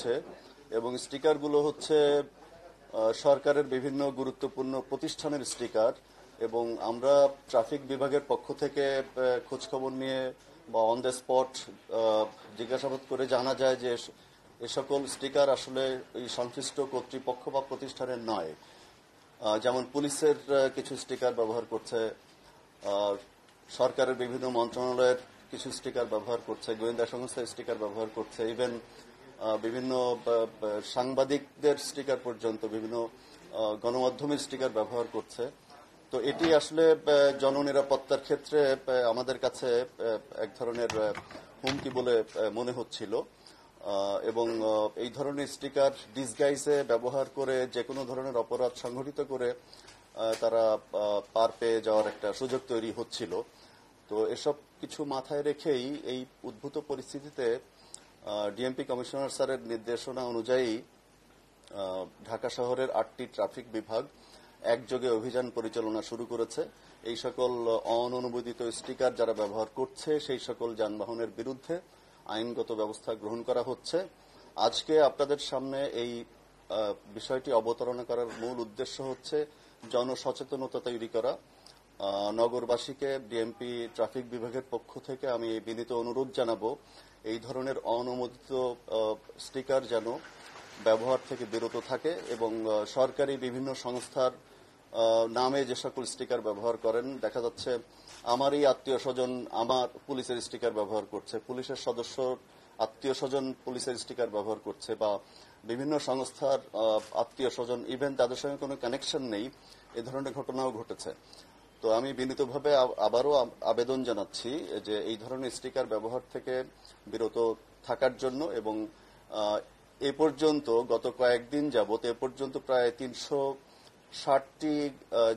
হচ্ছে এবং স্টিকারগুলো হচ্ছে সরকারের বিভিন্ন গুরুত্বপূর্ণ প্রতিষ্ঠানের স্টিকার এবং আমরা ট্রাফিক বিভাগের পক্ষ থেকে খোঁজখবর নিয়ে বা অন দ্য স্পট জিজ্ঞাসাবাদ করে জানা যায় যে এ সকল স্টিকার আসলে এই সংশ্লিষ্ট কর্তৃপক্ষ বা প্রতিষ্ঠানের নয়। যেমন পুলিশের কিছু স্টিকার ব্যবহার করছে, সরকারের বিভিন্ন মন্ত্রণালয়ের কিছু স্টিকার ব্যবহার করছে, গোয়েন্দা সংস্থার স্টিকার ব্যবহার করছে, ইভেন বিভিন্ন সাংবাদিকদের স্টিকার পর্যন্ত বিভিন্ন গণমাধ্যমের স্টিকার ব্যবহার করছে। তো এটি আসলে জননিরাপত্তার ক্ষেত্রে আমাদের কাছে এক ধরনের হুমকি বলে মনে হচ্ছিল এবং এই ধরনের স্টিকার ডিসগাইজে ব্যবহার করে যে কোনো ধরনের অপরাধ সংঘটিত করে তারা পার পেয়ে যাওয়ার একটা সুযোগ তৈরি হচ্ছিল। তো এসব কিছু মাথায় রেখেই এই উদ্ভূত পরিস্থিতিতে ডিএমপি কমিশনার স্যারের নির্দেশনা অনুযায়ী ঢাকা শহরের 8টি ট্রাফিক বিভাগ একযোগে অভিযান পরিচালনা শুরু করেছে। এই সকল অননুমোদিত স্টিকার যারা ব্যবহার করছে সেই সকল যানবাহনের বিরুদ্ধে আইনগত ব্যবস্থা গ্রহণ করা হচ্ছে। আজকে আপনাদের সামনে এই বিষয়টি অবতারণা করার মূল উদ্দেশ্য হচ্ছে জনসচেতনতা তৈরি করা। নগরবাসীকে ডিএমপি ট্রাফিক বিভাগের পক্ষ থেকে আমি বিনীত অনুরোধ জানাবো এই ধরনের অনুমোদিত স্টিকার যেন ব্যবহার থেকে বিরত থাকে এবং সরকারি বিভিন্ন সংস্থার নামে যে সকল স্টিকার ব্যবহার করেন, দেখা যাচ্ছে আমারই আত্মীয় স্বজন আমার পুলিশের স্টিকার ব্যবহার করছে, পুলিশের সদস্য আত্মীয় স্বজন পুলিশের স্টিকার ব্যবহার করছে, বা বিভিন্ন সংস্থার আত্মীয় স্বজন ইভেন তাদের সঙ্গে কোনো কানেকশন নেই, এ ধরনের ঘটনাও ঘটেছে। তো আমি বিনীতভাবে আবারও আবেদন জানাচ্ছি যে এই ধরনের স্টিকার ব্যবহার থেকে বিরত থাকার জন্য এবং এ পর্যন্ত গত কয়েকদিন যাবত এ পর্যন্ত প্রায় 360টি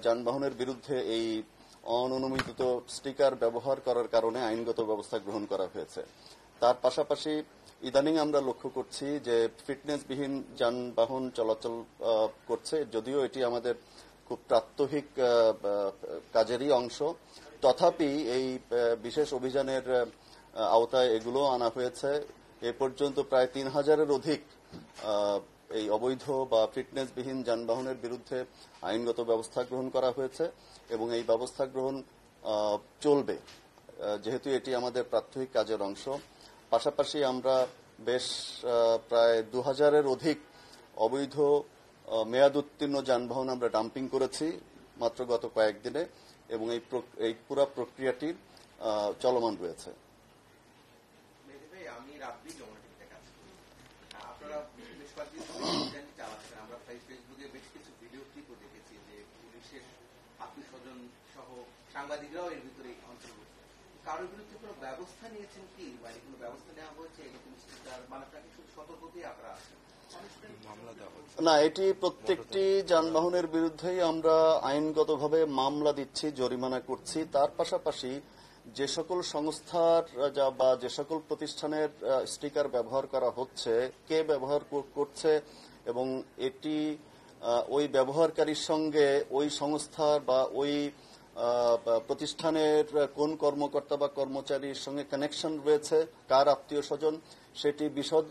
যানবাহনের বিরুদ্ধে এই অননুমোদিত স্টিকার ব্যবহার করার কারণে আইনগত ব্যবস্থা গ্রহণ করা হয়েছে। তার পাশাপাশি ইদানিং আমরা লক্ষ্য করছি যে ফিটনেসবিহীন যানবাহন চলাচল করছে, যদিও এটি আমাদের খুব প্রাত্যহিক কাজেরই অংশ, তথাপি এই বিশেষ অভিযানের আওতায় এগুলো আনা হয়েছে। এ পর্যন্ত প্রায় 3000-এর অধিক এই অবৈধ বা ফিটনেসবিহীন যানবাহনের বিরুদ্ধে আইনগত ব্যবস্থা গ্রহণ করা হয়েছে এবং এই ব্যবস্থা গ্রহণ চলবে যেহেতু এটি আমাদের প্রাত্যহিক কাজের অংশ। পাশাপাশি আমরা বেশ প্রায় 2000-এর অধিক অবৈধ মেয়াদ উত্তীর্ণ যানবাহন আমরা ডাম্পিং করেছি মাত্র গত কয়েকদিনে এবং এই পুরো প্রক্রিয়াটি চলমান রয়েছে। সাংবাদিকরাও এর ভিতরে অন্তর্ভুক্ত, কারোর বিরুদ্ধে কোনো ব্যবস্থা নিয়েছেন কি, মানে কোনো ব্যবস্থা নেওয়া হয়েছে? না, এটি প্রত্যেকটি যানবাহনের বিরুদ্ধেই আমরা আইনগতভাবে মামলা দিচ্ছি, জরিমানা করছি। তার পাশাপাশি যে সকল সংস্থার বা যে সকল প্রতিষ্ঠানের স্টিকার ব্যবহার করা হচ্ছে, কে ব্যবহার করছে এবং এটি ওই ব্যবহারকারীর সঙ্গে ওই সংস্থার বা ওই প্রতিষ্ঠানের কোন কর্মকর্তা বা কর্মচারীর সঙ্গে কানেকশন রয়েছে, কার আত্মীয় স্বজন, সেটি বিশদ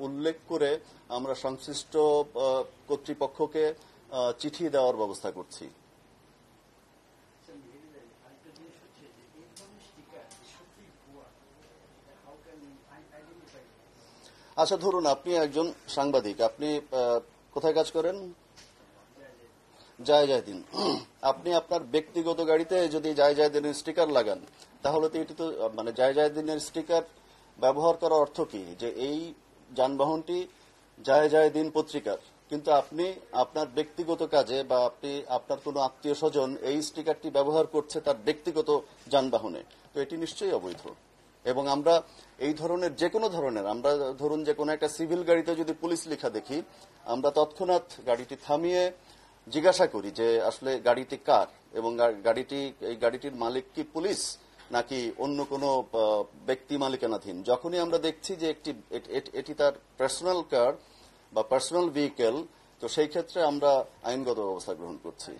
উল্লেখ করে আমরা সংশ্লিষ্ট কর্তৃপক্ষকে চিঠি দেওয়ার ব্যবস্থা করছি। আচ্ছা, ধরুন আপনি একজন সাংবাদিক, আপনি কোথায় কাজ করেন? জায়দিন। আপনি আপনার ব্যক্তিগত গাড়িতে যদি জায়দিনের স্টিকার লাগান, তাহলে তো এটি তো মানে জায়দিনের স্টিকার ব্যবহার করার অর্থ কি যে এই যানবাহনটি জায়দিন পত্রিকার, কিন্তু আপনি আপনার ব্যক্তিগত কাজে বা আপনি আপনার কোনো আত্মীয় স্বজন এই স্টিকারটি ব্যবহার করছে তার ব্যক্তিগত যানবাহনে, তো এটি নিশ্চয়ই অবৈধ। এবং আমরা এই ধরনের যে কোনো ধরনের, আমরা ধরুন যে কোনো একটা সিভিল গাড়িতে যদি পুলিশ লেখা দেখি, আমরা তৎক্ষণাৎ গাড়িটি থামিয়ে জিজ্ঞাসা করি যে আসলে গাড়িটি কার এবং এই গাড়িটির মালিক কি পুলিশ নাকি অন্য কোনো ব্যক্তি মালিকানাধীন। যখনই আমরা দেখছি যে এটি তার পার্সোনাল কার বা পার্সোনাল ভেহিকেল, তো সেই ক্ষেত্রে আমরা আইনগত ব্যবস্থা গ্রহণ করছি।